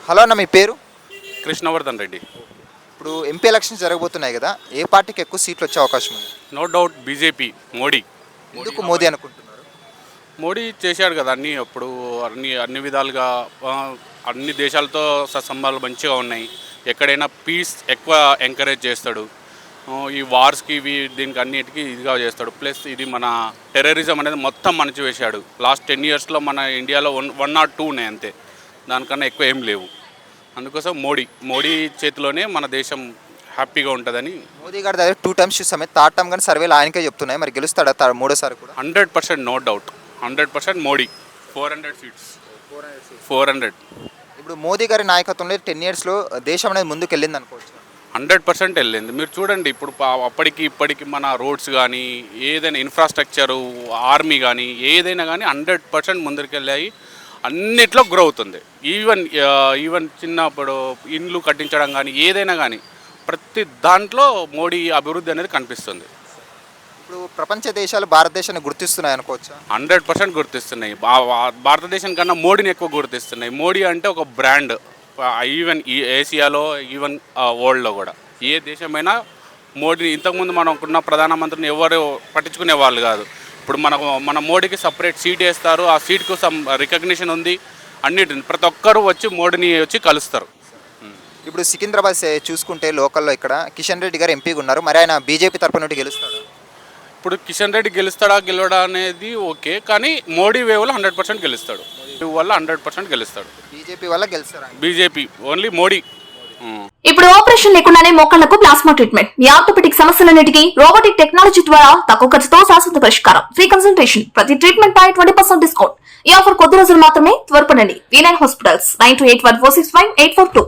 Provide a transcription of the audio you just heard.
Hello అన్న, మీ పేరు? కృష్ణవర్ధన్ రెడ్డి. ఇప్పుడు ఎంపీ ఎలక్షన్స్ జరగబోతున్నాయి కదా, ఏ పార్టీకి ఎక్కువ సీట్లు వచ్చే అవకాశం ఉంది? No doubt BJP. మోడీ ఎందుకు మోదీ అనుకుంటున్నారు? మోడీ చేశాడు కదా అన్నీ. అప్పుడు అన్ని విధాలుగా అన్ని దేశాలతో సంబంధాలు మంచిగా ఉన్నాయి. ఎక్కడైనా పీస్ ఎక్కువ ఎంకరేజ్ చేస్తాడు. ఈ వార్స్కి దీనికి అన్నిటికీ ఇదిగా చేస్తాడు. ప్లస్ ఇది మన టెర్రరిజం అనేది మొత్తం అణచివేశాడు. లాస్ట్ 10 yearsలో మన ఇండియాలో 1 or 2 ఉన్నాయి అంతే, దానికన్నా ఎక్కువ ఏం లేవు. అందుకోసం మోడీ చేతిలోనే మన దేశం హ్యాపీగా ఉంటుందని. మోదీ గారి దగ్గర 2 times చూసామే, థర్డ్ టైం కానీ సర్వేలు ఆయనకే చెప్తున్నాయి. మరి గెలుస్తాడా మూడోసారి కూడా? 100% నో డౌట్. 100% మోడీ. 400 seats. 400. ఇప్పుడు మోదీ గారి నాయకత్వంలో 10 yearsలో దేశం అనేది ముందుకు వెళ్ళింది అనుకోవచ్చు. 100% వెళ్ళింది. మీరు చూడండి, ఇప్పుడు అప్పటికి ఇప్పటికి మన రోడ్స్ కానీ ఏదైనా ఇన్ఫ్రాస్ట్రక్చరు, ఆర్మీ కానీ ఏదైనా కానీ 100% ముందరికి వెళ్ళాయి. అన్నిట్లో గ్రో అవుతుంది. ఈవెన్ చిన్నప్పుడు ఇండ్లు కట్టించడం కానీ ఏదైనా కానీ ప్రతి దాంట్లో మోడీ అభివృద్ధి అనేది కనిపిస్తుంది. ఇప్పుడు ప్రపంచ దేశాలు భారతదేశాన్ని గుర్తిస్తున్నాయి అనుకోవచ్చా? 100% గుర్తిస్తున్నాయి. భారతదేశం కన్నా మోడీని ఎక్కువ గుర్తిస్తున్నాయి. మోడీ అంటే ఒక బ్రాండ్. ఈవెన్ ఈ ఏషియాలో, ఈవెన్ వరల్డ్లో కూడా ఏ దేశమైనా మోడీని, ఇంతకుముందు మనకున్న ప్రధానమంత్రిని ఎవరు పట్టించుకునే వాళ్ళు కాదు. ఇప్పుడు మన మోడీకి సపరేట్ సీట్ వేస్తారు. ఆ సీట్కు సమ్ రికగ్నిషన్ ఉంది. అన్నిటిని ప్రతి ఒక్కరు వచ్చి మోడీని వచ్చి కలుస్తారు. ఇప్పుడు సికింద్రాబాద్ చూసుకుంటే లోకల్లో ఇక్కడ కిషన్ రెడ్డి గారు ఎంపీగా ఉన్నారు. మరి ఆయన బీజేపీ తరపు నుండి గెలుస్తాడు. ఇప్పుడు కిషన్ రెడ్డి గెలవడా అనేది ఓకే, కానీ మోడీ వేవ్లో 100% గెలుస్తాడు. వల్ల 100% గెలుస్తాడు. బీజేపీ వల్ల గెలుస్తారా? BJP only Modi. ఇప్పుడు ఆపరేషన్ లేకుండానే మోకాళ్లకు ప్లాస్మా ట్రీట్మెంట్. మీ ఆర్థోపెడిక్ సమస్యలన్నిటికీ రోబోటిక్ టెక్నాలజీ ద్వారా తక్కువ ఖర్చుతో శాశ్వత పరిష్కారం. Free consultation. ప్రతి ట్రీట్మెంట్ పై 20% డిస్కౌంట్. ఈ ఆఫర్ కొద్ది రోజులు మాత్రమే. త్వరపడండి. V9 hospitals 9281465842.